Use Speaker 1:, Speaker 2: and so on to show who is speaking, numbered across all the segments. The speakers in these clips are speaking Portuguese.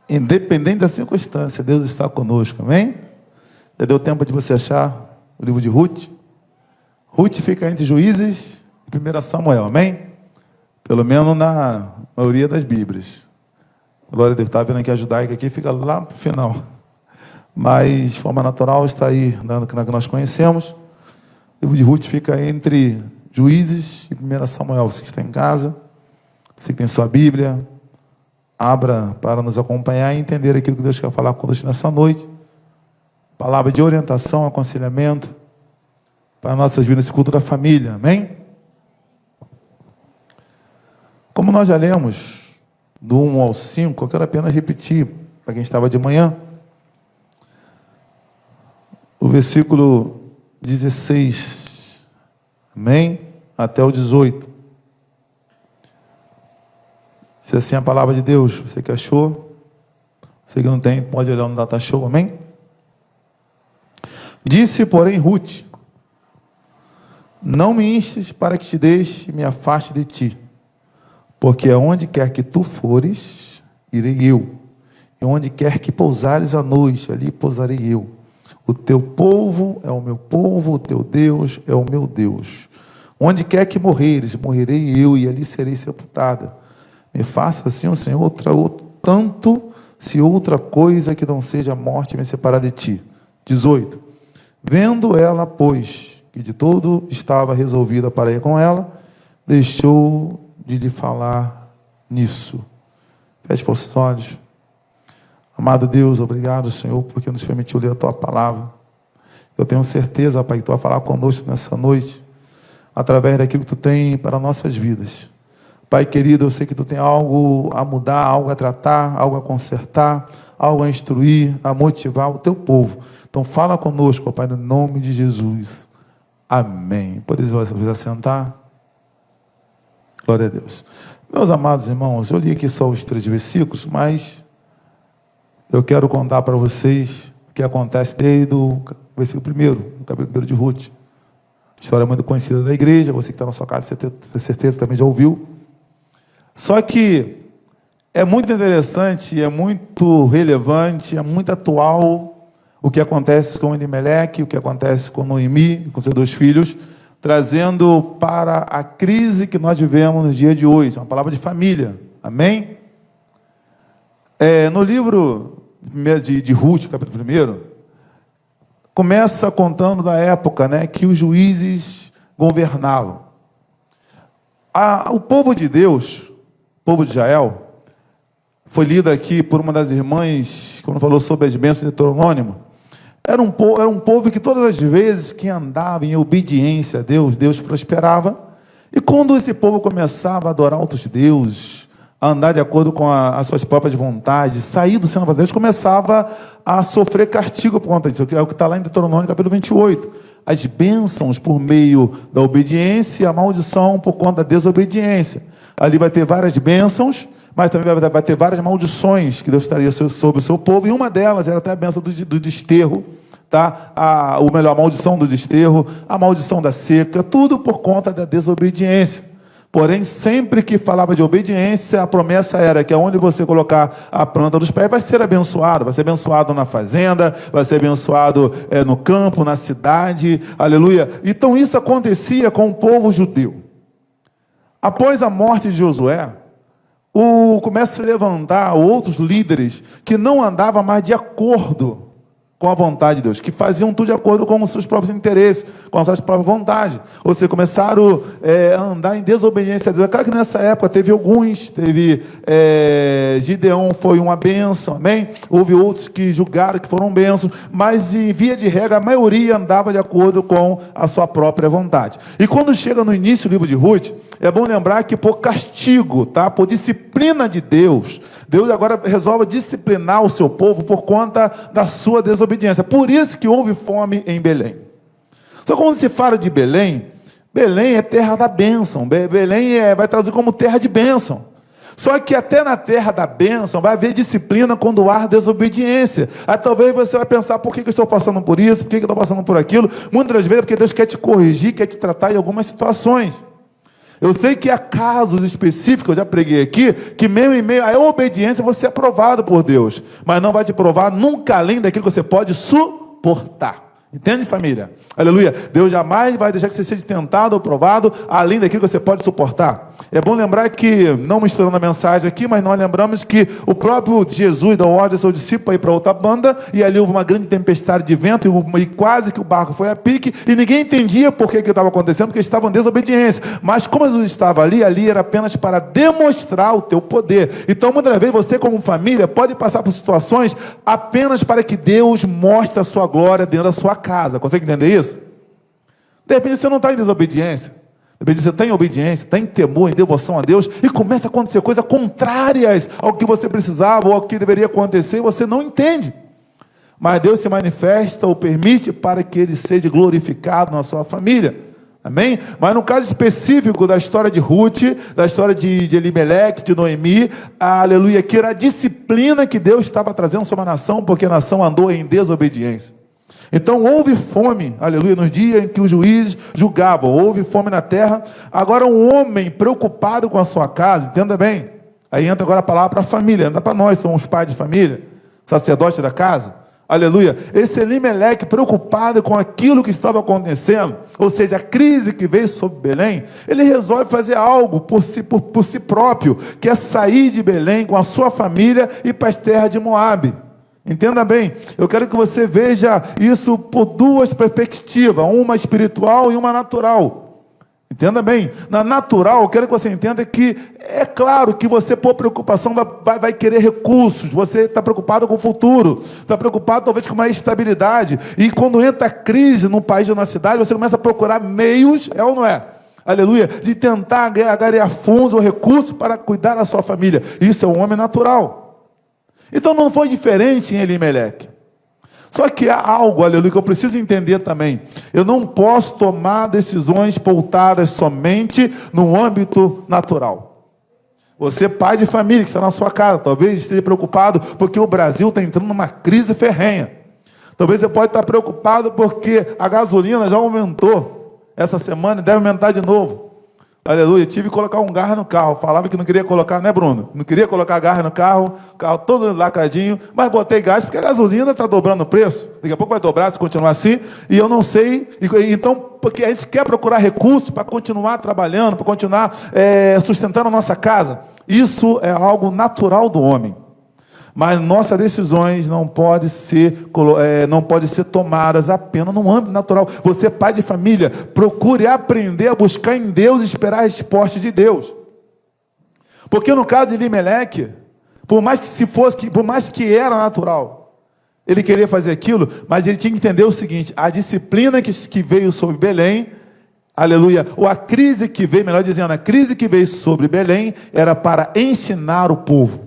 Speaker 1: Independente da circunstância, Deus está conosco, amém? Já deu tempo de você achar o livro de Ruth? Ruth fica entre Juízes e 1 Samuel, amém? Pelo menos na maioria das Bíblias. Glória a Deus, está vendo aqui a judaica aqui, fica lá para o final. Mas, de forma natural, está aí, na que nós conhecemos. O livro de Ruth fica entre Juízes e 1 Samuel. Você que está em casa, você que tem sua Bíblia, abra para nos acompanhar e entender aquilo que Deus quer falar conosco nessa noite. Palavra de orientação, aconselhamento para nossas vidas, esse culto da família, amém? Como nós já lemos, do 1 ao 5, eu quero apenas repetir, para quem estava de manhã, o versículo 16, amém? Até o 18. Se assim é a palavra de Deus, você que achou, você que não tem, pode olhar no Data Show, amém? Disse, porém, Ruth: não me instes para que te deixe e me afaste de ti, porque aonde quer que tu fores, irei eu, e onde quer que pousares a noite, ali pousarei eu. O teu povo é o meu povo, o teu Deus é o meu Deus. Onde quer que morreres, morrerei eu, e ali serei sepultada. Me faça assim, o Senhor, tanto se outra coisa que não seja a morte me separar de ti. 18. Vendo ela, pois, que de todo estava resolvida para ir com ela, deixou de lhe falar nisso. Feche os seus olhos. Amado Deus, obrigado, Senhor, porque nos permitiu ler a Tua palavra. Eu tenho certeza, Pai, que Tu vai falar conosco nessa noite, através daquilo que Tu tem para nossas vidas. Pai querido, eu sei que Tu tem algo a mudar, algo a tratar, algo a consertar, algo a instruir, a motivar o Teu povo. Então fala conosco, Pai, no nome de Jesus. Amém. Por isso, você assentar. Glória a Deus. Meus amados irmãos, eu li aqui só os 3 versículos, mas eu quero contar para vocês o que acontece desde o versículo 1, capítulo 1 de Ruth. História muito conhecida da igreja, você que está na sua casa, você tem certeza também já ouviu. Só que é muito interessante, é muito relevante, é muito atual o que acontece com Elimeleque, o que acontece com Noemi, com seus 2 filhos, trazendo para a crise que nós vivemos no dia de hoje, uma palavra de família, amém? No livro de Ruth, capítulo 1, começa contando da época, né, que os juízes governavam. O povo de Deus, o povo de Israel, foi lido aqui por uma das irmãs, quando falou sobre as bênçãos de Deuteronômio. Era um povo que todas as vezes que andava em obediência a Deus, Deus prosperava. E quando esse povo começava a adorar outros deuses, a andar de acordo com as suas próprias vontades, sair do centro de Deus, começava a sofrer castigo por conta disso. É o que está lá em Deuteronômio, capítulo 28. As bênçãos por meio da obediência e a maldição por conta da desobediência. Ali vai ter várias bênçãos, mas também vai ter várias maldições que Deus estaria sobre o seu povo, e uma delas era até a bênção do desterro, tá? A maldição do desterro, a maldição da seca, tudo por conta da desobediência. Porém, sempre que falava de obediência, a promessa era que aonde você colocar a planta dos pés, vai ser abençoado na fazenda, vai ser abençoado no campo, na cidade, aleluia. Então isso acontecia com o povo judeu. Após a morte de Josué, começa a se levantar outros líderes que não andavam mais de acordo com a vontade de Deus, que faziam tudo de acordo com os seus próprios interesses, com as suas próprias vontades. Ou seja, começaram a andar em desobediência a Deus. É claro que nessa época teve Gideão foi uma bênção, amém? Houve outros que julgaram que foram bênçãos, mas em via de regra, a maioria andava de acordo com a sua própria vontade. E quando chega no início do livro de Ruth, é bom lembrar que por castigo, tá? Por disciplina de Deus, Deus agora resolve disciplinar o seu povo por conta da sua desobediência. Por isso que houve fome em Belém. Só que quando se fala de Belém, Belém é terra da bênção. Belém vai traduzir como terra de bênção. Só que até na terra da bênção vai haver disciplina quando há desobediência. Aí talvez você vai pensar, por que eu estou passando por isso? Por que eu estou passando por aquilo? Muitas das vezes é porque Deus quer te corrigir, quer te tratar em algumas situações. Eu sei que há casos específicos, eu já preguei aqui, que mesmo em meio à obediência você é provado por Deus, mas não vai te provar nunca além daquilo que você pode suportar. Entende, família? Aleluia. Deus jamais vai deixar que você seja tentado ou provado além daquilo que você pode suportar. É bom lembrar que, não misturando a mensagem aqui, mas nós lembramos que o próprio Jesus deu ordem ao seu discípulo ir para outra banda, e ali houve uma grande tempestade de vento, e quase que o barco foi a pique, e ninguém entendia por que estava acontecendo, porque eles estavam em desobediência. Mas como Jesus estava ali era apenas para demonstrar o teu poder. Então, muitas vezes, você como família pode passar por situações apenas para que Deus mostre a sua glória dentro da sua casa. Consegue entender isso? De repente você não está em desobediência, de repente você está em obediência, está em temor, em devoção a Deus, e começa a acontecer coisas contrárias ao que você precisava ou ao que deveria acontecer, e você não entende. Mas Deus se manifesta ou permite para que Ele seja glorificado na sua família. Amém? Mas no caso específico da história de Ruth, da história de Elimeleque, de Noemi, aleluia, que era a disciplina que Deus estava trazendo sobre a nação, porque a nação andou em desobediência. Então houve fome, aleluia, nos dias em que os juízes julgavam, houve fome na terra. Agora um homem preocupado com a sua casa, entenda bem, aí entra agora a palavra para a família, entra para nós, somos pais de família, sacerdote da casa, aleluia. Esse Elimeleque preocupado com aquilo que estava acontecendo, ou seja, a crise que veio sobre Belém, ele resolve fazer algo por si próprio, que é sair de Belém com a sua família e para as terras de Moabe. Entenda bem, eu quero que você veja isso por duas perspectivas, uma espiritual e uma natural. Entenda bem, na natural, eu quero que você entenda que é claro que você, por preocupação, vai querer recursos, você está preocupado com o futuro, está preocupado talvez com uma estabilidade, e quando entra a crise num país ou numa cidade, você começa a procurar meios, é ou não é? Aleluia, de tentar ganhar fundos ou recursos para cuidar da sua família. Isso é um homem natural. Então não foi diferente em Elimeleque. Só que há algo, aleluia, que eu preciso entender também. Eu não posso tomar decisões pautadas somente no âmbito natural. Você, pai de família, que está na sua casa, talvez esteja preocupado porque o Brasil está entrando numa crise ferrenha. Talvez você pode estar preocupado porque a gasolina já aumentou essa semana e deve aumentar de novo. Aleluia, tive que colocar um garra no carro. Falava que não queria colocar, né, Bruno? Não queria colocar garra no carro, carro todo lacradinho, mas botei gás porque a gasolina está dobrando o preço. Daqui a pouco vai dobrar se continuar assim, e eu não sei. Então, porque a gente quer procurar recursos para continuar trabalhando, para continuar sustentando a nossa casa. Isso é algo natural do homem. Mas nossas decisões não podem ser tomadas apenas no âmbito natural. Você, pai de família, procure aprender a buscar em Deus e esperar a resposta de Deus. Porque no caso de Elimeleque, por mais que era natural, ele queria fazer aquilo, mas ele tinha que entender o seguinte: a disciplina que veio sobre Belém, aleluia, ou a crise que veio, melhor dizendo, a crise que veio sobre Belém era para ensinar o povo.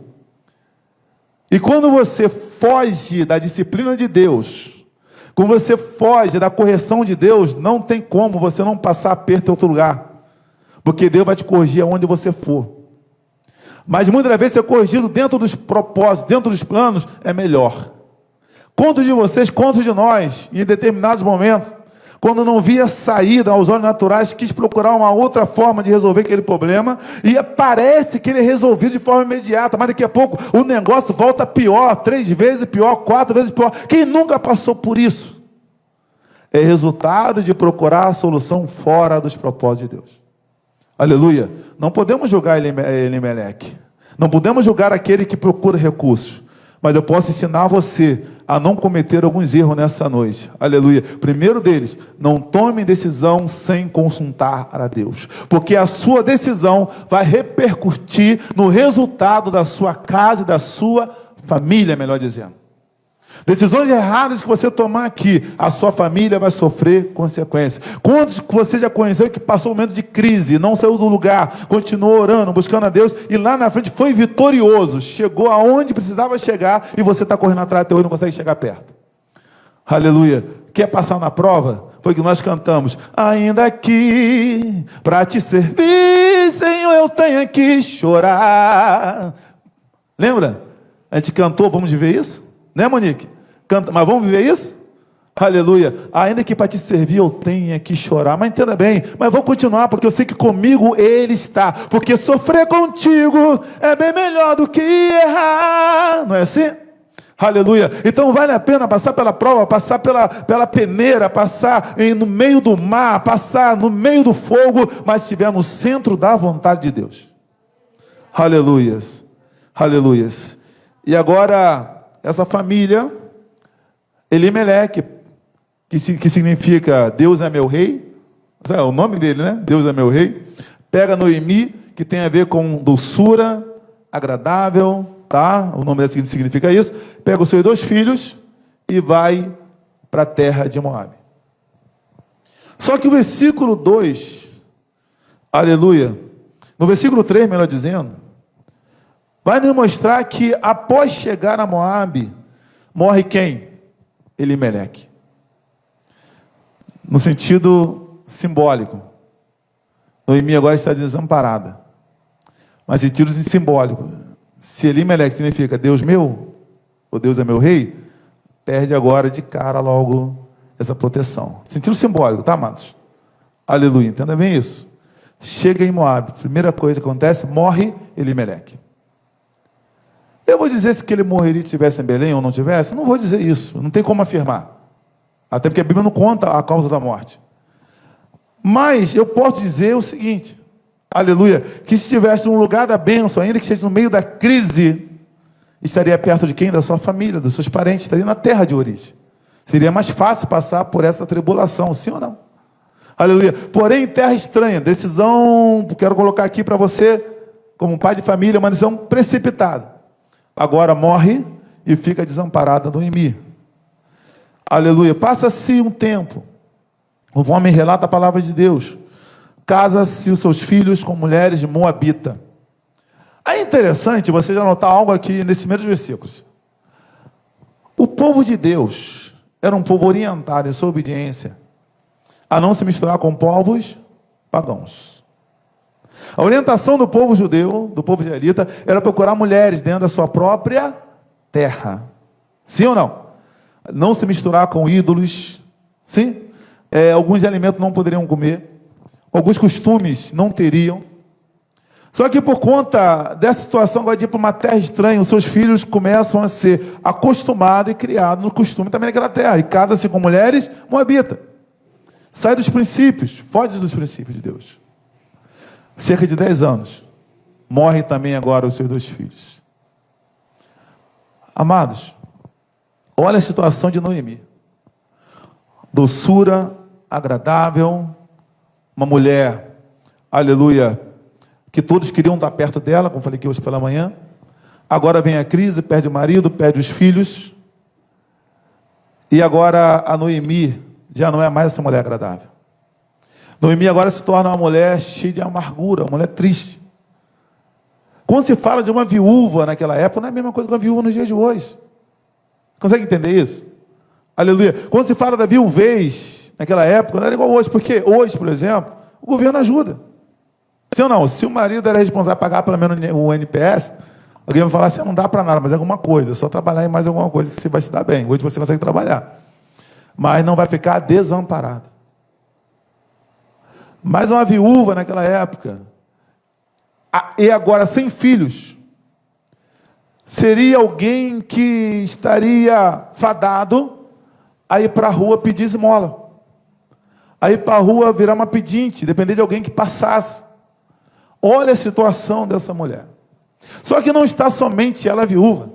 Speaker 1: E quando você foge da disciplina de Deus, quando você foge da correção de Deus, não tem como você não passar aperto em outro lugar, porque Deus vai te corrigir aonde você for. Mas muitas vezes ser corrigido dentro dos propósitos, dentro dos planos, é melhor. Quantos de vocês, quantos de nós, em determinados momentos, quando não via saída aos olhos naturais, quis procurar uma outra forma de resolver aquele problema, e parece que ele é resolvido de forma imediata, mas daqui a pouco o negócio volta pior, 3 vezes pior, 4 vezes pior. Quem nunca passou por isso? É resultado de procurar a solução fora dos propósitos de Deus. Aleluia. Não podemos julgar Elimeleque, não podemos julgar aquele que procura recursos, mas eu posso ensinar você a não cometer alguns erros nessa noite. Aleluia. Primeiro deles, não tome decisão sem consultar a Deus, porque a sua decisão vai repercutir no resultado da sua casa e da sua família, melhor dizendo. Decisões erradas que você tomar aqui, a sua família vai sofrer consequências. Quantos que você já conheceu que passou um momento de crise, não saiu do lugar, continuou orando, buscando a Deus, e lá na frente foi vitorioso, chegou aonde precisava chegar, e você está correndo atrás até hoje e não consegue chegar perto. Aleluia. Quer passar na prova? Foi que nós cantamos: ainda aqui, para te servir, Senhor, eu tenho que chorar. Lembra? A gente cantou, vamos viver isso? Né, Monique? Canta, mas vamos viver isso? Aleluia. Ainda que para te servir eu tenha que chorar. Mas entenda bem, mas vou continuar, porque eu sei que comigo Ele está. Porque sofrer contigo é bem melhor do que errar. Não é assim? Aleluia. Então vale a pena passar pela prova, passar pela peneira, passar no meio do mar, passar no meio do fogo, mas estiver no centro da vontade de Deus. Aleluias. Aleluias. E agora, essa família, Elimeleque, que significa Deus é meu rei, é o nome dele, né? Deus é meu rei. Pega Noemi, que tem a ver com doçura, agradável, tá? O nome dele significa isso. Pega os seus 2 filhos e vai para a terra de Moabe. Só que o versículo 2, aleluia, no versículo 3, melhor dizendo, vai nos mostrar que após chegar a Moabe, morre quem? Elimeleque. No sentido simbólico. Noemi agora está desamparada. Mas em sentido simbólico. Se Elimeleque significa Deus meu, ou Deus é meu rei, perde agora de cara logo essa proteção. Sentido simbólico, tá, amados? Aleluia, entenda bem isso. Chega em Moabe, primeira coisa que acontece, morre Elimeleque. Eu vou dizer se que ele morreria se estivesse em Belém ou não tivesse? Não vou dizer isso, não tem como afirmar. Até porque a Bíblia não conta a causa da morte. Mas eu posso dizer o seguinte, aleluia, que se estivesse num lugar da bênção, ainda que esteja no meio da crise, estaria perto de quem? Da sua família, dos seus parentes, estaria na terra de origem. Seria mais fácil passar por essa tribulação, sim ou não? Aleluia. Porém, em terra estranha, decisão, quero colocar aqui para você, como pai de família, uma decisão precipitada. Agora morre e fica desamparada Noemi. Aleluia. Passa-se um tempo. O homem relata a palavra de Deus. Casa-se os seus filhos com mulheres de Moabita. É interessante você já notar algo aqui nesses primeiros versículos. O povo de Deus era um povo orientado em sua obediência a não se misturar com povos pagãos. A orientação do povo judeu, do povo israelita, era procurar mulheres dentro da sua própria terra. Sim ou não? Não se misturar com ídolos. Sim? Alguns alimentos não poderiam comer. Alguns costumes não teriam. Só que por conta dessa situação, agora de ir para uma terra estranha, os seus filhos começam a ser acostumados e criados no costume também daquela terra. E casa-se com mulheres moabitas. Sai dos princípios, foge dos princípios de Deus. Cerca de 10 anos. Morrem também agora os seus 2 filhos. Amados, olha a situação de Noemi. Doçura, agradável, uma mulher, aleluia, que todos queriam estar perto dela, como falei aqui hoje pela manhã. Agora vem a crise, perde o marido, perde os filhos. E agora a Noemi já não é mais essa mulher agradável. Noemi agora se torna uma mulher cheia de amargura, uma mulher triste. Quando se fala de uma viúva naquela época, não é a mesma coisa que uma viúva nos dias de hoje. Consegue entender isso? Aleluia. Quando se fala da viuvez naquela época, não era igual hoje, porque hoje, por exemplo, o governo ajuda. Se ou não, se o marido era responsável por pagar pelo menos o NPS, alguém vai falar assim, não dá para nada, mas é alguma coisa, é só trabalhar em mais alguma coisa que você vai se dar bem. Hoje você consegue trabalhar. Mas não vai ficar desamparado. Mas uma viúva naquela época, e agora sem filhos, seria alguém que estaria fadado a ir para a rua pedir esmola. A ir para a rua virar uma pedinte, depender de alguém que passasse. Olha a situação dessa mulher. Só que não está somente ela viúva.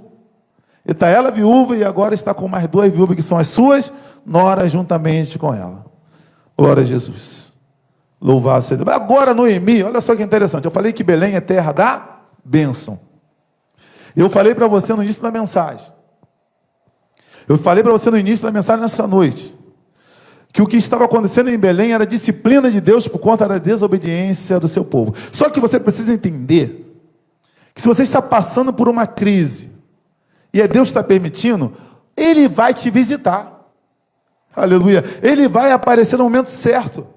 Speaker 1: Está ela viúva e agora está com mais 2 viúvas que são as suas noras juntamente com ela. Glória a Jesus. Louvado seja Deus. Agora Noemi, olha só que interessante. Eu falei que Belém é terra da bênção. Eu falei para você no início da mensagem. Eu falei para você no início da mensagem nessa noite. Que o que estava acontecendo em Belém era disciplina de Deus por conta da desobediência do seu povo. Só que você precisa entender que se você está passando por uma crise e é Deus que está permitindo, Ele vai te visitar. Aleluia. Ele vai aparecer no momento certo.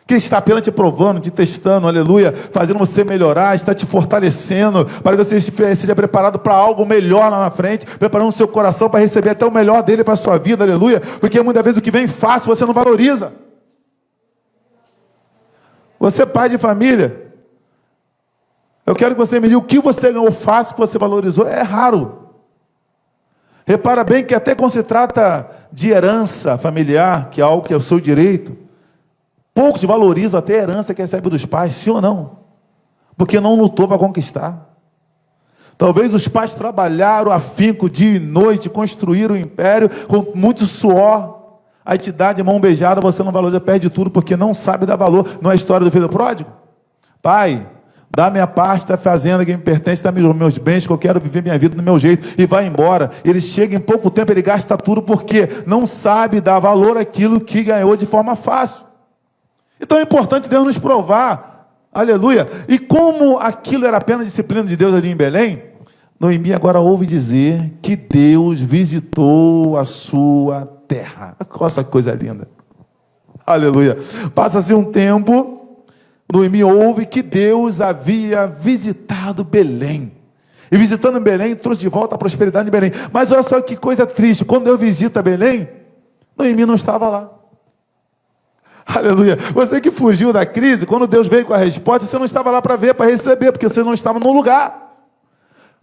Speaker 1: Que está apenas te provando, te testando, aleluia, fazendo você melhorar, está te fortalecendo, para que você seja preparado para algo melhor lá na frente, preparando o seu coração para receber até o melhor dele para a sua vida, aleluia, porque muitas vezes o que vem fácil você não valoriza. Você é pai de família, eu quero que você me diga o que você ganhou fácil que você valorizou, é raro. Repara bem que até quando se trata de herança familiar, que é algo que é o seu direito, poucos valorizam até a herança que recebe dos pais, sim ou não? Porque não lutou para conquistar. Talvez os pais trabalharam afinco dia e noite, construíram o império com muito suor. Aí te dá de mão beijada, você não valoriza, perde tudo porque não sabe dar valor. Não é a história do filho pródigo? Pai, dá minha parte da fazenda que me pertence, dá meus bens, que eu quero viver minha vida do meu jeito, e vai embora. Ele chega em pouco tempo, ele gasta tudo porque não sabe dar valor àquilo que ganhou de forma fácil. Então é importante Deus nos provar, aleluia. E como aquilo era apenas disciplina de Deus ali em Belém, Noemi agora ouve dizer que Deus visitou a sua terra. Olha essa coisa linda, aleluia. Passa-se um tempo, Noemi ouve que Deus havia visitado Belém. E visitando Belém, trouxe de volta a prosperidade em Belém. Mas olha só que coisa triste, quando Deus visita Belém, Noemi não estava lá. Aleluia. Você que fugiu da crise, quando Deus veio com a resposta, você não estava lá para ver, para receber, porque você não estava no lugar.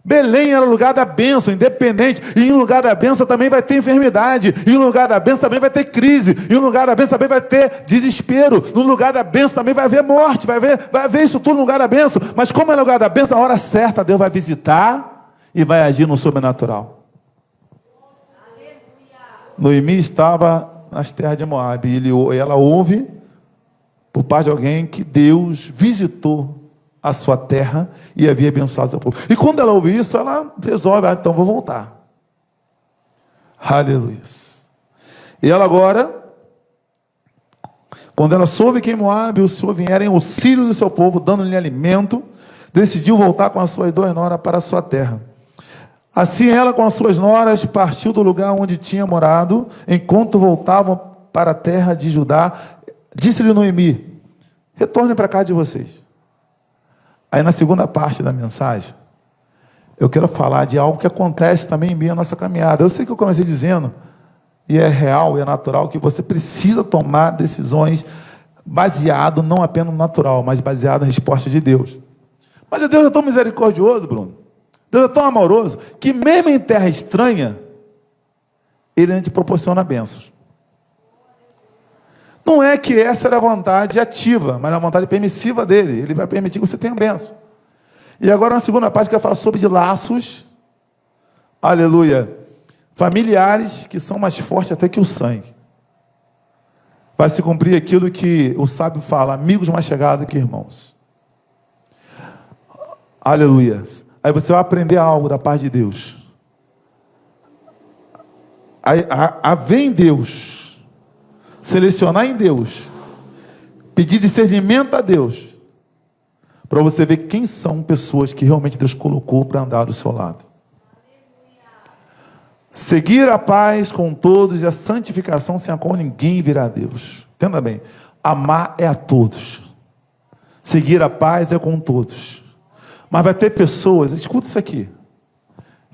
Speaker 1: Belém era o lugar da bênção, independente. E em lugar da bênção também vai ter enfermidade. E em lugar da bênção também vai ter crise. E em lugar da bênção também vai ter desespero. No lugar da bênção também vai haver morte. Vai haver isso tudo no lugar da bênção. Mas como é no lugar da bênção, na hora certa Deus vai visitar e vai agir no sobrenatural. Noemi estava nas terras de Moabe, e ela ouve, por parte de alguém, que Deus visitou a sua terra e havia abençoado o seu povo. E quando ela ouve isso, ela resolve, então vou voltar. Aleluia. E ela agora, quando ela soube que em Moabe o Senhor viera em auxílio do seu povo, dando-lhe alimento, decidiu voltar com as suas 2 noras para a sua terra. Assim ela com as suas noras partiu do lugar onde tinha morado, enquanto voltavam para a terra de Judá, disse-lhe Noemi, retornem para cá de vocês. Aí na segunda parte da mensagem, eu quero falar de algo que acontece também em meio à nossa caminhada. Eu sei que eu comecei dizendo, e é real e é natural, que você precisa tomar decisões baseado não apenas no natural, mas baseado na resposta de Deus. Mas Deus é tão misericordioso, Bruno. Deus é tão amoroso, que mesmo em terra estranha, Ele ainda te proporciona bênçãos. Não é que essa era a vontade ativa, mas a vontade permissiva dele. Ele vai permitir que você tenha bênção. E agora na segunda parte que vai falar sobre de laços, aleluia, familiares que são mais fortes até que o sangue. Vai se cumprir aquilo que o sábio fala, amigos mais chegados que irmãos. Aleluia. Aí você vai aprender algo da parte de Deus. A ver em Deus, selecionar em Deus, pedir discernimento a Deus, para você ver quem são pessoas que realmente Deus colocou para andar do seu lado. Seguir a paz com todos e a santificação sem a qual ninguém virá a Deus. Entenda bem, amar é a todos. Seguir a paz é com todos. Mas vai ter pessoas, escuta isso aqui,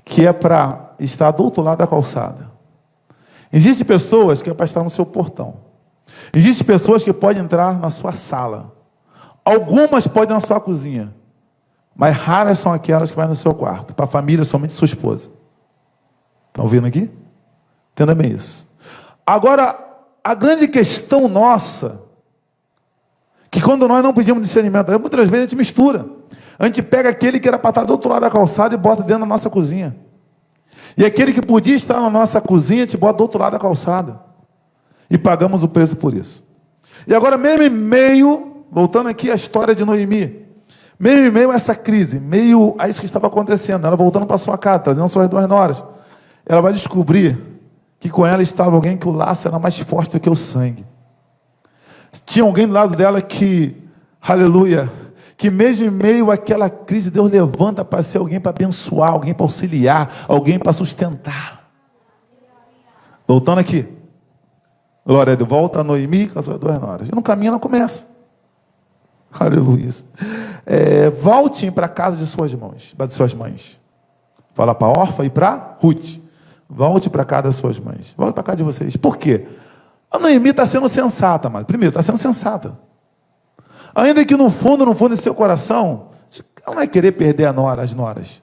Speaker 1: que é para estar do outro lado da calçada. Existem pessoas que é para estar no seu portão. Existem pessoas que podem entrar na sua sala. Algumas podem ir na sua cozinha. Mas raras são aquelas que vão no seu quarto. Para a família, somente sua esposa. Estão ouvindo aqui? Entenda bem isso. Agora, a grande questão nossa, que quando nós não pedimos discernimento, muitas vezes a gente mistura. A gente pega aquele que era para estar do outro lado da calçada e bota dentro da nossa cozinha. E aquele que podia estar na nossa cozinha, a gente bota do outro lado da calçada. E pagamos o preço por isso. E agora, mesmo em meio, voltando aqui à história de Noemi, mesmo em meio a essa crise, meio a isso que estava acontecendo, ela voltando para sua casa, trazendo suas 2 noras, ela vai descobrir que com ela estava alguém que o laço era mais forte do que o sangue. Tinha alguém do lado dela que, aleluia, que mesmo em meio àquela crise, Deus levanta para ser alguém para abençoar, alguém para auxiliar, alguém para sustentar. Voltando aqui. Glória a Deus, volta a Noemi com as suas 2 noras. E no caminho ela começa. Aleluia. Voltem para a casa de suas mães. Fala para Orfa e para Ruth. Volte para casa das suas mães. Volte para casa de vocês. Por quê? A Noemi está sendo sensata, mas primeiro, está sendo sensata. Ainda que no fundo do seu coração, ela não vai querer perder as noras.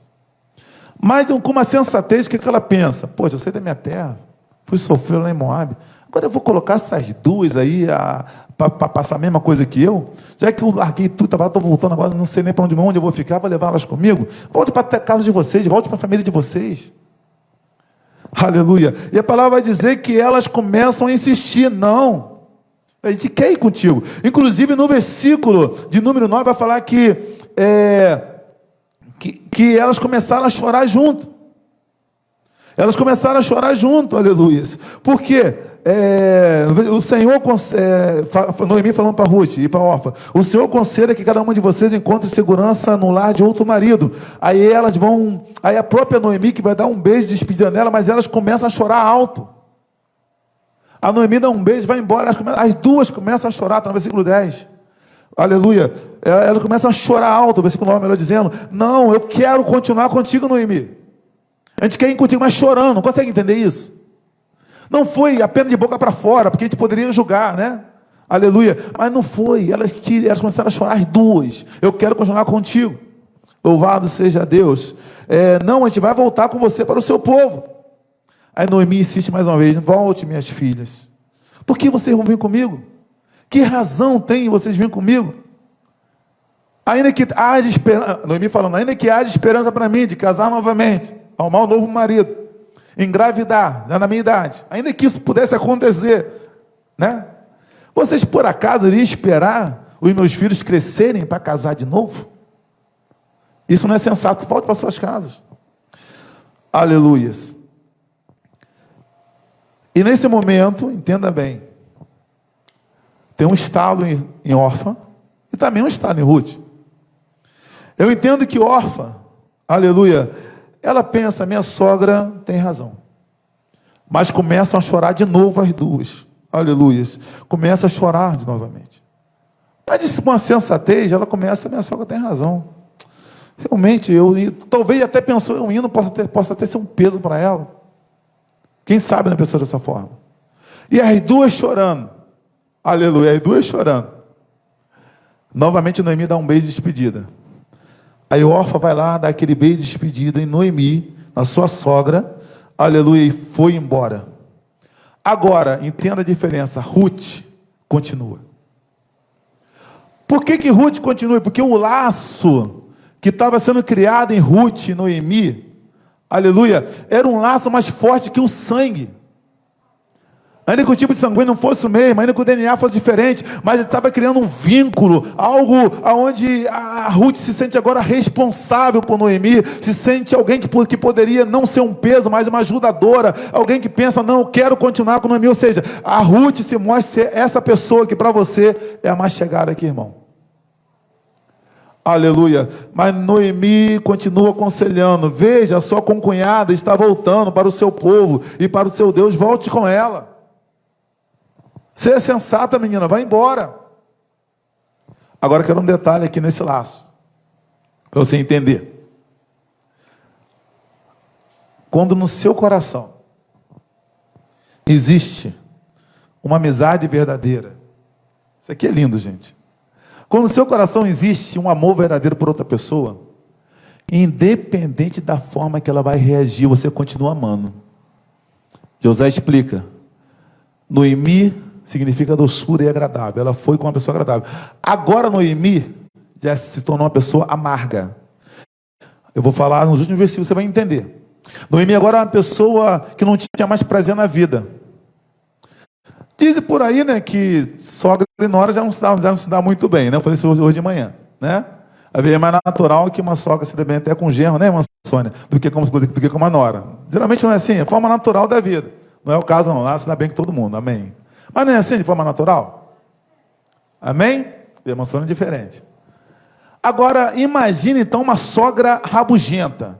Speaker 1: Mas com uma sensatez, o que ela pensa? Poxa, eu saí da minha terra, fui sofrer lá em Moabe. Agora eu vou colocar essas duas aí para passar a mesma coisa que eu. Já que eu larguei tudo, estou voltando agora, não sei nem para onde eu vou ficar, vou levar elas comigo. Volte para a casa de vocês, volte para a família de vocês. Aleluia. E a palavra vai dizer que elas começam a insistir. Não, a gente quer ir contigo. Inclusive no versículo de número 9 vai falar que elas começaram a chorar junto. Elas começaram a chorar junto, aleluia. Por quê? O Senhor, Noemi falando para Ruth e para Orfa, o Senhor conceda que cada uma de vocês encontre segurança no lar de outro marido. Aí a própria Noemi que vai dar um beijo de despedida nela, mas elas começam a chorar alto. A Noemi dá um beijo, vai embora, as duas começam a chorar, está no versículo 10. Aleluia. Elas começam a chorar alto, o versículo 9, melhor dizendo, não, eu quero continuar contigo, Noemi. A gente quer ir contigo, mas chorando, não consegue entender isso? Não foi apenas de boca para fora, porque a gente poderia julgar, né? Aleluia. Mas não foi, elas começaram a chorar as duas. Eu quero continuar contigo. Louvado seja Deus. Não, a gente vai voltar com você para o seu povo. Aí Noemi insiste mais uma vez, volte minhas filhas. Por que vocês vão vir comigo? Que razão tem vocês virem comigo? Ainda que haja esperança, Noemi falando, ainda que haja esperança para mim de casar novamente, arrumar um novo marido, engravidar, já na minha idade, ainda que isso pudesse acontecer, né? Vocês por acaso iriam esperar os meus filhos crescerem para casar de novo? Isso não é sensato, volte para suas casas. Aleluias. E nesse momento, entenda bem, tem um estalo em Orfa e também um estalo em Ruth. Eu entendo que Orfa, aleluia, ela pensa, minha sogra tem razão. Mas começam a chorar de novo as duas. Aleluia. Começa a chorar novamente. Mas com uma sensatez, ela começa, minha sogra tem razão. Realmente, talvez até pensou, um hino possa até ser um peso para ela. Quem sabe na pessoa dessa forma. E as duas chorando. Aleluia, as duas chorando. Novamente Noemi dá um beijo de despedida. Aí Orfa vai lá, dá aquele beijo de despedida em Noemi, na sua sogra, aleluia, e foi embora. Agora, entenda a diferença, Ruth continua. Por que Ruth continua? Porque o laço que estava sendo criado em Ruth e Noemi, aleluia, era um laço mais forte que o sangue. Ainda que o tipo de sanguíneo não fosse o mesmo, ainda que o DNA fosse diferente, mas ele estava criando um vínculo, algo onde a Ruth se sente agora responsável por Noemi, se sente alguém que poderia não ser um peso, mas uma ajudadora, alguém que pensa, não, eu quero continuar com Noemi, ou seja, a Ruth se mostra ser essa pessoa que para você é a mais chegada aqui, irmão. Aleluia. Mas Noemi continua aconselhando, veja, a sua concunhada está voltando para o seu povo e para o seu Deus, volte com ela. Seja sensata, menina, vai embora. Agora quero um detalhe aqui nesse laço, para você entender. Quando no seu coração existe uma amizade verdadeira, isso aqui é lindo, gente. Quando no seu coração existe um amor verdadeiro por outra pessoa, independente da forma que ela vai reagir, você continua amando. José explica, Noemi significa doçura e agradável. Ela foi com uma pessoa agradável. Agora Noemi já se tornou uma pessoa amarga. Eu vou falar nos últimos versículos, você vai entender. Noemi agora é uma pessoa que não tinha mais prazer na vida. Dizem por aí, né, que sogra e nora já não se dá muito bem, né? Eu falei isso hoje de manhã, né? É mais natural que uma sogra se dê bem até com um genro, né, irmã Sônia? Do que com uma nora. Geralmente não é assim, é a forma natural da vida. Não é o caso não, lá se dá bem com todo mundo, amém? Mas não é assim de forma natural? Amém? A irmã Sônia é diferente. Agora, imagine então uma sogra rabugenta.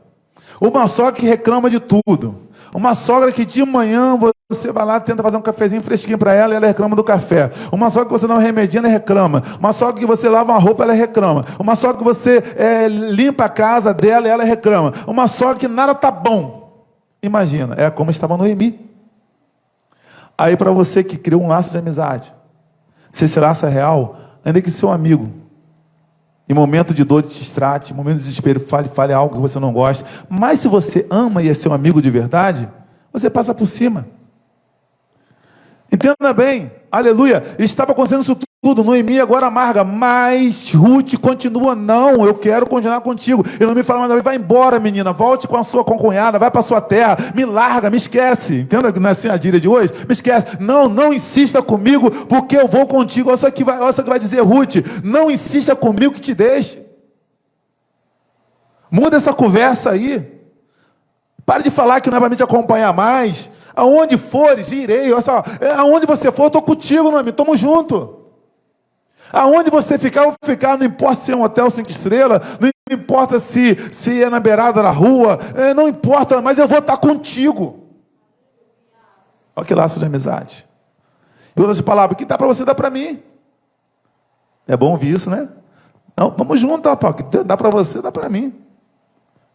Speaker 1: Uma sogra que reclama de tudo. Uma sogra que de manhã você vai lá, tenta fazer um cafezinho fresquinho para ela e ela reclama do café. Uma sogra que você dá um remedinho, ela reclama. Uma sogra que você lava uma roupa, ela reclama. Uma sogra que você limpa a casa dela e ela reclama. Uma sogra que nada tá bom. Imagina, é como estava Noemi. Aí para você que criou um laço de amizade, se esse laço é real, ainda que seu amigo, em momento de dor, te trate, em momento de desespero, fale algo que você não gosta. Mas se você ama e é seu amigo de verdade, você passa por cima. Entenda bem, aleluia, estava acontecendo isso tudo, Noemi agora amarga, mas Ruth continua, não, eu quero continuar contigo. E Noemi fala, mas vai embora, menina, volte com a sua concunhada, vai para a sua terra, me larga, me esquece. Entenda que não é assim a gíria de hoje? Me esquece, não insista comigo, porque eu vou contigo. Olha só que vai dizer Ruth, não insista comigo que te deixe. Muda essa conversa aí. Pare de falar que não é para me te acompanhar mais. Aonde fores, irei. Olha só, aonde você for, eu estou contigo, Noemi, estamos juntos. Aonde você ficar, eu vou ficar. Não importa se é um hotel 5 estrelas, não importa se é na beirada da rua, não importa, mas eu vou estar contigo. Olha que laço de amizade. E outras palavras, o que dá para você, dá para mim. É bom ouvir isso, né? Não, vamos juntos, rapaz. O que dá para você, dá para mim.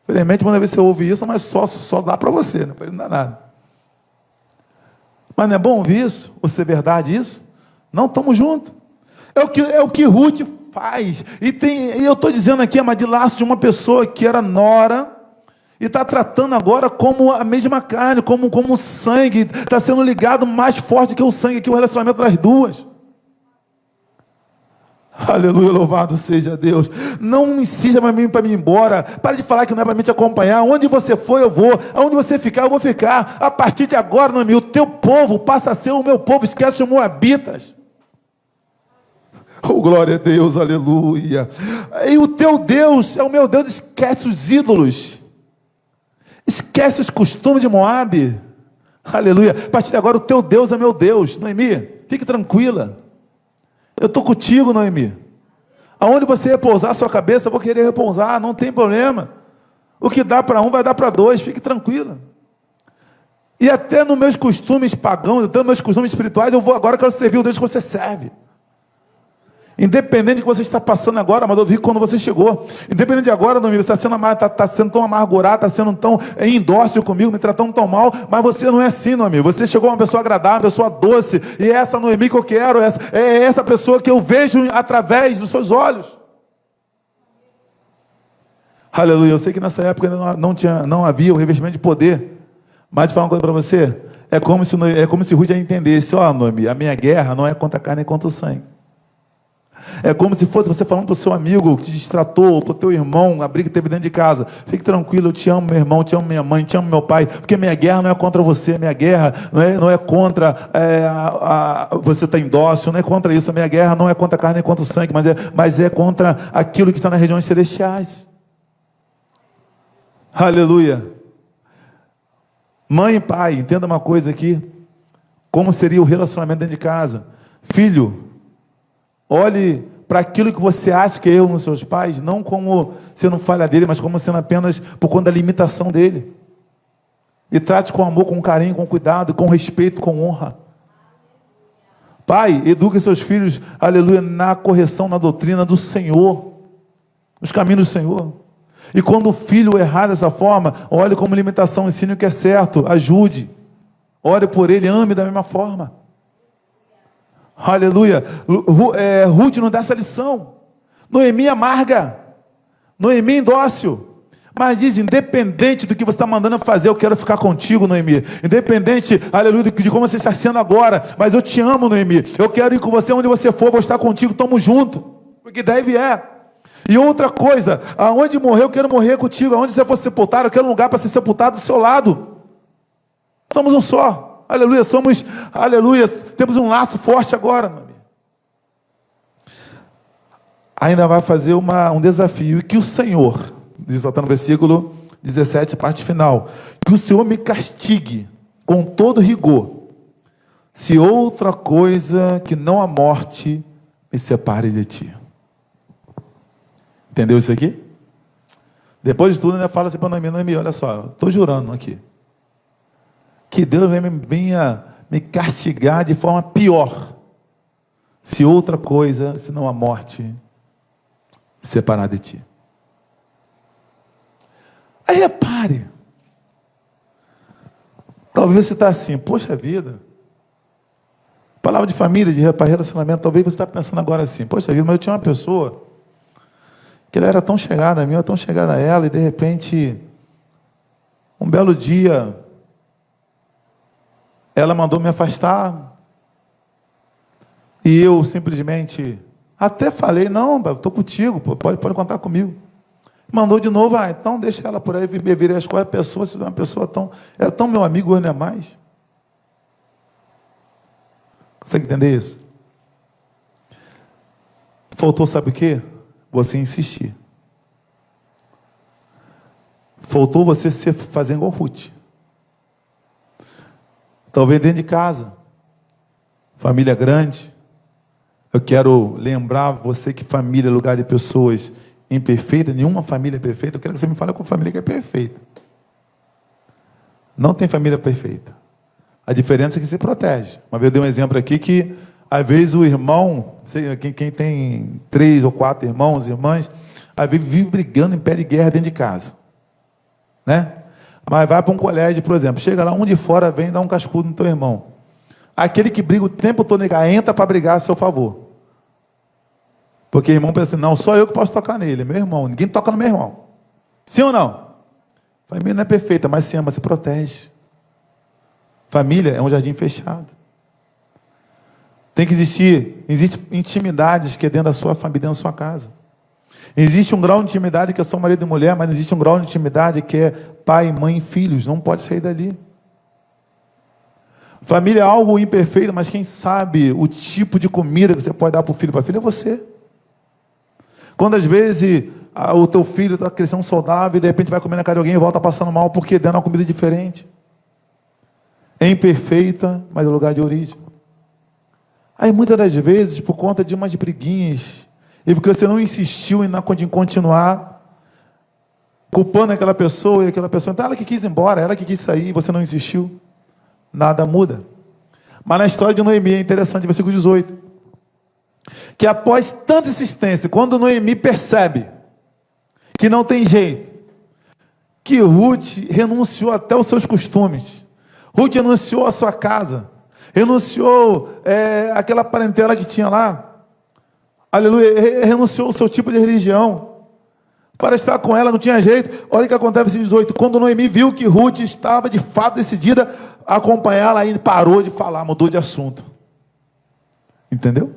Speaker 1: Infelizmente, muitas vezes você ouve isso, mas só dá para você, né? Para ele não dá nada. Mas não é bom ouvir isso? Ou ser verdade isso? Não, estamos juntos. É o que Ruth faz. E eu estou dizendo aqui, mas de laço de uma pessoa que era nora, e está tratando agora como a mesma carne, como sangue, está sendo ligado mais forte que o sangue, que o relacionamento das duas. Aleluia, louvado seja Deus. Não insista para mim ir embora. Para de falar que não é para mim te acompanhar. Onde você for, eu vou. Aonde você ficar, eu vou ficar. A partir de agora, Noemi, o teu povo passa a ser o meu povo. Esquece os moabitas. Oh, glória a Deus, aleluia. E o teu Deus é o meu Deus. Esquece os ídolos. Esquece os costumes de Moabe. Aleluia. A partir de agora, o teu Deus é meu Deus. Noemi, fique tranquila. Eu estou contigo, Noemi. Aonde você repousar a sua cabeça, eu vou querer repousar, não tem problema. O que dá para um, vai dar para dois, fique tranquila. E até nos meus costumes pagãos, até nos meus costumes espirituais, agora eu quero servir o Deus que você serve. Independente do que você está passando agora, mas eu vi quando você chegou. Independente de agora, Noemi, você está sendo tão amargurado, está sendo tão indócil comigo, me tratando tão mal, mas você não é assim, Noemi. Você chegou uma pessoa agradável, uma pessoa doce, e é essa Noemi que eu quero, é essa pessoa que eu vejo através dos seus olhos. Aleluia. Eu sei que nessa época não havia o revestimento de poder, mas de falar uma coisa para você, é como se Ruth entendesse, Noemi, a minha guerra não é contra a carne, é contra o sangue. É como se fosse você falando para o seu amigo que te distratou, para o teu irmão, a briga que teve dentro de casa. Fique tranquilo, eu te amo, meu irmão, te amo minha mãe, te amo meu pai, porque minha guerra não é contra você, minha guerra não é contra você estar indócil, não é contra isso, a minha guerra não é contra a carne, nem contra o sangue, mas é contra aquilo que está nas regiões celestiais. Aleluia. Mãe e pai, entenda uma coisa aqui, como seria o relacionamento dentro de casa. Filho, olhe para aquilo que você acha que é erro nos seus pais, não como sendo falha dele, mas como sendo apenas por conta da limitação dele. E trate com amor, com carinho, com cuidado, com respeito, com honra. Pai, eduque seus filhos, aleluia, na correção, na doutrina do Senhor, nos caminhos do Senhor. E quando o filho errar dessa forma, olhe como limitação, ensine o que é certo, ajude. Ore por ele, ame da mesma forma. Aleluia. Ruth não dá essa lição. Noemi amarga. Noemi indócil. Mas diz, independente do que você está mandando eu fazer, eu quero ficar contigo, Noemi. Independente, aleluia, de como você está sendo agora. Mas eu te amo, Noemi. Eu quero ir com você onde você for, vou estar contigo, estamos juntos. Porque deve é. E outra coisa, aonde morrer, eu quero morrer contigo. Aonde você for sepultado, eu quero um lugar para ser sepultado do seu lado. Somos um só. Aleluia, aleluia, temos um laço forte agora, meu amigo. Ainda vai fazer um desafio, e que o Senhor, diz lá no versículo 17, parte final, que o Senhor me castigue com todo rigor, se outra coisa que não a morte me separe de ti. Entendeu isso aqui? Depois de tudo, ainda fala assim para Noemi, olha só, estou jurando aqui, que Deus venha me castigar de forma pior, se outra coisa, senão a morte, separar de ti. Aí repare, talvez você está assim, poxa vida, palavra de família, de relacionamento, talvez você está pensando agora assim, poxa vida, mas eu tinha uma pessoa, que ela era tão chegada a mim, eu tão chegada a ela, e de repente, um belo dia, ela mandou me afastar, e eu simplesmente, até falei, não, estou contigo, pode contar comigo. Mandou de novo, então deixa ela por aí, virei as coisas, a pessoa, se uma pessoa era tão meu amigo, hoje não é mais. Consegue entender isso? Faltou, sabe o quê? Você insistir. Faltou você fazer igual Ruth. Talvez dentro de casa, família grande. Eu quero lembrar você que família é lugar de pessoas imperfeitas, nenhuma família é perfeita. Eu quero que você me fale com família que é perfeita. Não tem família perfeita. A diferença é que se protege. Uma vez eu dei um exemplo aqui que, às vezes, o irmão, quem tem 3 ou 4 irmãos, irmãs, às vezes vive brigando em pé de guerra dentro de casa. Né? Mas vai para um colégio, por exemplo, chega lá, um de fora vem dar um cascudo no teu irmão. Aquele que briga o tempo todo, entra para brigar a seu favor. Porque o irmão pensa assim, não, só eu que posso tocar nele, é meu irmão, ninguém toca no meu irmão. Sim ou não? Família não é perfeita, mas se ama, se protege. Família é um jardim fechado. Tem que existem intimidades que é dentro da sua família, dentro da sua casa. Existe um grau de intimidade que é só marido e mulher, mas existe um grau de intimidade que é pai, mãe e filhos. Não pode sair dali. Família é algo imperfeito, mas quem sabe o tipo de comida que você pode dar para o filho, para a filha, é você. Quando às vezes o teu filho está crescendo saudável e de repente vai comer na casa de alguém e volta passando mal porque deu uma comida diferente. É imperfeita, mas é lugar de origem. Aí muitas das vezes, por conta de umas briguinhas, e porque você não insistiu em continuar culpando aquela pessoa, e aquela pessoa, então ela que quis ir embora, ela que quis sair, e você não insistiu, nada muda. Mas na história de Noemi é interessante, versículo 18, que após tanta insistência, quando Noemi percebe que não tem jeito, que Ruth renunciou até os seus costumes, Ruth renunciou a sua casa, renunciou aquela parentela que tinha lá, aleluia, renunciou ao seu tipo de religião, para estar com ela, não tinha jeito. Olha o que acontece no 18, quando Noemi viu que Ruth estava de fato decidida a acompanhá-la, aí parou de falar, mudou de assunto. Entendeu?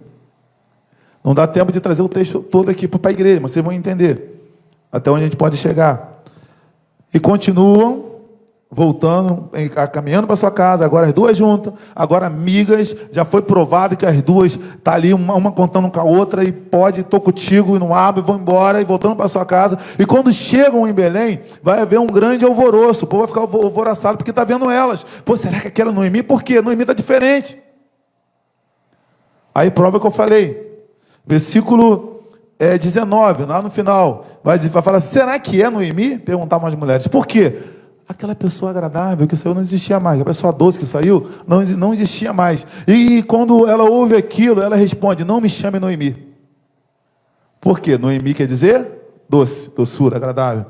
Speaker 1: Não dá tempo de trazer o texto todo aqui para a igreja, mas vocês vão entender até onde a gente pode chegar. E continuam voltando, caminhando para sua casa, agora as duas juntas, agora amigas, já foi provado que as duas estão ali, uma contando com a outra, e estou contigo, e não abre, vão embora, e voltando para sua casa, e quando chegam em Belém, vai haver um grande alvoroço, o povo vai ficar alvoroçado, porque está vendo elas. Pô, será que aquela Noemi? Por quê? Noemi está diferente. Aí prova que eu falei, versículo 19, lá no final, vai falar, será que é Noemi? Perguntavam as mulheres, por quê? Aquela pessoa agradável que saiu não existia mais. A pessoa doce que saiu não existia mais. E quando ela ouve aquilo, ela responde, não me chame Noemi. Por quê? Noemi quer dizer doce, doçura, agradável.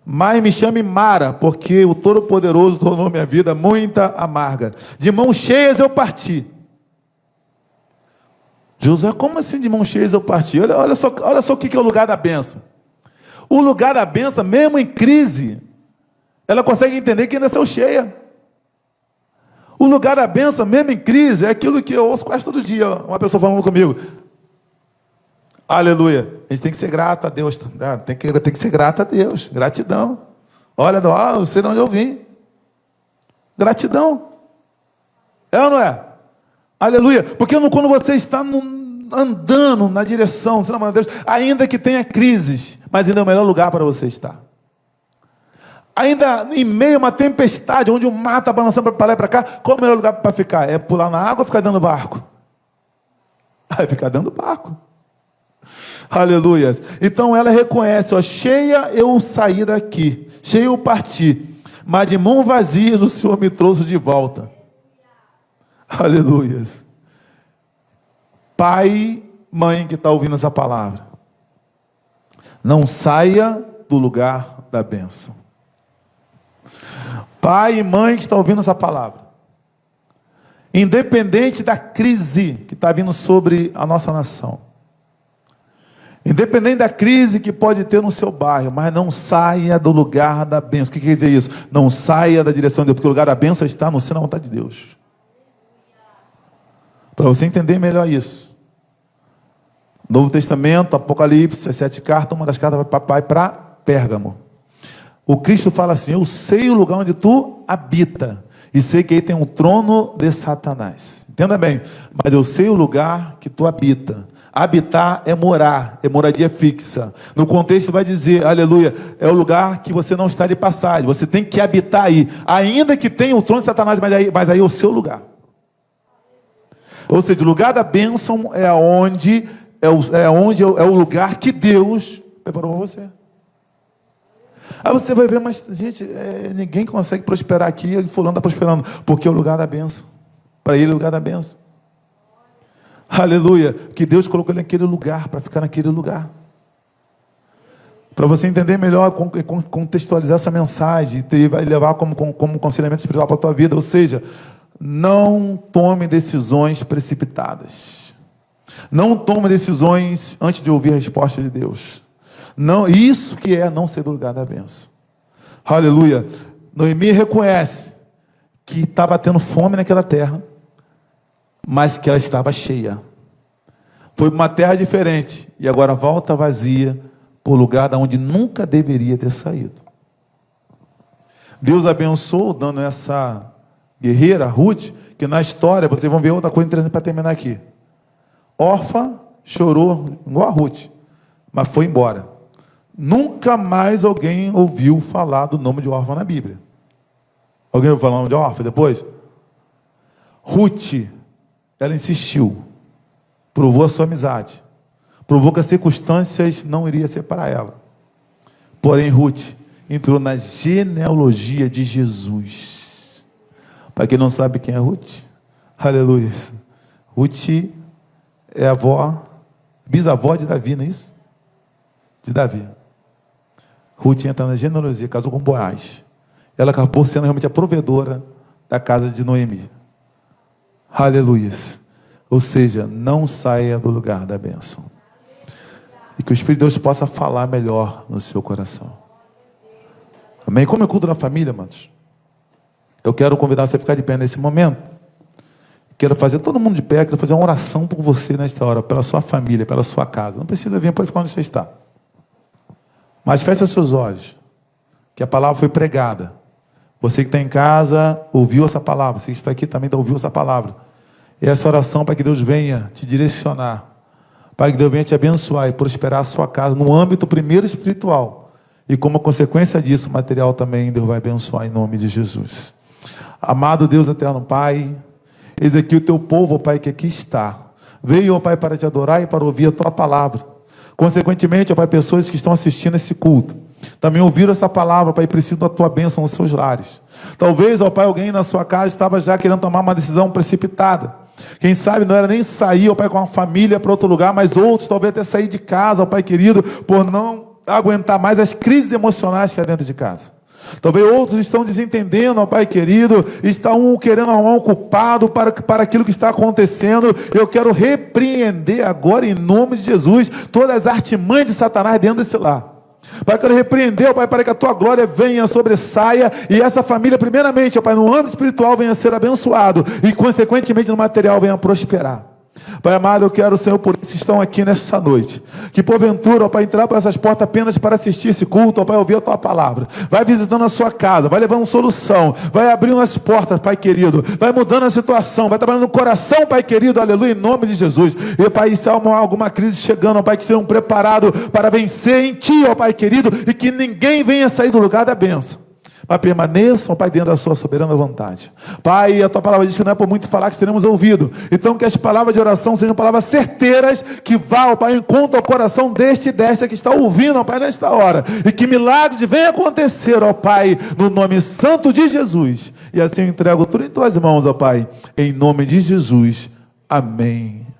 Speaker 1: Mas me chame Mara, porque o Todo-Poderoso tornou minha vida muita amarga. De mãos cheias eu parti. Josué, como assim de mãos cheias eu parti? Olha só o que é o lugar da bênção. O lugar da bênção, mesmo em crise, ela consegue entender que ainda saiu cheia. O lugar da bênção, mesmo em crise, é aquilo que eu ouço quase todo dia. Uma pessoa falando comigo. Aleluia. A gente tem que ser grato a Deus. Tem que ser grato a Deus. Gratidão. Olha, eu sei de onde eu vim. Gratidão. É ou não é? Aleluia. Porque quando você está andando na direção, você não manda Deus, ainda que tenha crises, mas ainda é o melhor lugar para você estar. Ainda em meio a uma tempestade, onde o mar está balançando para lá e para cá, qual é o melhor lugar para ficar? É pular na água ou ficar dentro do barco? Vai ficar dentro do barco. Aleluia. Então ela reconhece, cheia eu saí daqui, cheia eu parti. mas de mãos vazias o Senhor me trouxe de volta. Aleluias. Pai, mãe que está ouvindo essa palavra, não saia do lugar da bênção. Pai e mãe que está ouvindo essa palavra, independente da crise que está vindo sobre a nossa nação, independente da crise que pode ter no seu bairro, mas não saia do lugar da bênção. O que quer dizer isso? Não saia da direção de Deus, porque o lugar da bênção está no centro da vontade de Deus. Para você entender melhor isso, Novo Testamento, Apocalipse, as 7 cartas, uma das cartas vai para Pérgamo. O Cristo fala assim: eu sei o lugar onde tu habita, e sei que aí tem um trono de Satanás. Entenda bem, mas eu sei o lugar que tu habita. Habitar é morar, é moradia fixa. No contexto vai dizer, aleluia, é o lugar que você não está de passagem, você tem que habitar aí, ainda que tenha o trono de Satanás, mas aí é o seu lugar. Ou seja, o lugar da bênção é o lugar que Deus preparou para você. Aí você vai ver, mas gente, ninguém consegue prosperar aqui, e fulano está prosperando, porque é o lugar da bênção. Para ele é o lugar da bênção. Aleluia, que Deus colocou ele naquele lugar, para ficar naquele lugar. Para você entender melhor, contextualizar essa mensagem, e vai levar como aconselhamento espiritual para a tua vida. Ou seja, não tome decisões precipitadas. Não tome decisões antes de ouvir a resposta de Deus. Não, isso que é não ser do lugar da bênção. Aleluia. Noemi reconhece que estava tendo fome naquela terra, mas que ela estava cheia. Foi uma terra diferente, e agora volta vazia, para o lugar de onde nunca deveria ter saído. Deus abençoou, dando essa guerreira, Ruth, que na história, vocês vão ver outra coisa interessante para terminar aqui. Órfã, chorou, igual a Ruth, mas foi embora. Nunca mais alguém ouviu falar do nome de órfã na Bíblia. Alguém ouviu falar do nome de órfã depois? Ruth, ela insistiu, provou a sua amizade, provou que as circunstâncias não iriam separar ela. Porém, Ruth entrou na genealogia de Jesus. Para quem não sabe quem é Ruth, aleluia. Ruth é a bisavó de Davi, não é isso? De Davi. Ruth entra na genealogia, casou com Boaz. Ela acabou sendo realmente a provedora da casa de Noemi. Aleluia. Ou seja, não saia do lugar da bênção. E que o Espírito de Deus possa falar melhor no seu coração. Amém? Como é culto da família, amados? Eu quero convidar você a ficar de pé nesse momento. Quero fazer todo mundo de pé, quero fazer uma oração por você nesta hora, pela sua família, pela sua casa. Não precisa vir, pode ficar onde você está. Mas feche seus olhos, que a palavra foi pregada. Você que está em casa, ouviu essa palavra. Você que está aqui também ouviu essa palavra. E essa oração para que Deus venha te direcionar, para que Deus venha te abençoar e prosperar a sua casa no âmbito primeiro espiritual. E como consequência disso, material também Deus vai abençoar em nome de Jesus. Amado Deus eterno Pai, eis aqui o teu povo, ó Pai, que aqui está. Veio, ó Pai, para te adorar e para ouvir a tua palavra. Consequentemente, ó Pai, pessoas que estão assistindo esse culto também ouviram essa palavra, Pai, precisam da tua bênção nos seus lares. Talvez, ó Pai, alguém na sua casa estava já querendo tomar uma decisão precipitada. Quem sabe não era nem sair, ó Pai, com a família para outro lugar, mas outros talvez até sair de casa, ó Pai querido, por não aguentar mais as crises emocionais que há dentro de casa. Talvez outros estão desentendendo, ó Pai querido, estão querendo arrumar um culpado para aquilo que está acontecendo. Eu quero repreender agora, em nome de Jesus, todas as artimanhas de Satanás dentro desse lar. Pai, eu quero repreender, ó Pai, para que a tua glória venha, sobressaia, e essa família, primeiramente, ó Pai, no âmbito espiritual venha a ser abençoado, e consequentemente no material venha a prosperar. Pai amado, eu quero, Senhor, por isso que estão aqui nessa noite, que porventura, ó Pai, entrar por essas portas apenas para assistir esse culto, ó Pai, ouvir a tua palavra, vai visitando a sua casa, vai levando solução, vai abrindo as portas, Pai querido, vai mudando a situação, vai trabalhando no coração, Pai querido, aleluia, em nome de Jesus. E Pai, se há alguma crise chegando, ó Pai, que sejam preparados para vencer em Ti, ó Pai querido, e que ninguém venha sair do lugar da bênção, mas permaneçam, Pai, dentro da sua soberana vontade. Pai, a tua palavra diz que não é por muito falar que teremos ouvido. Então que as palavras de oração sejam palavras certeiras, que vá, Pai, em conta ao coração deste e desta que está ouvindo, ó Pai, nesta hora. E que milagres venham acontecer, ó Pai, no nome santo de Jesus. E assim eu entrego tudo em tuas mãos, ó Pai, em nome de Jesus. Amém.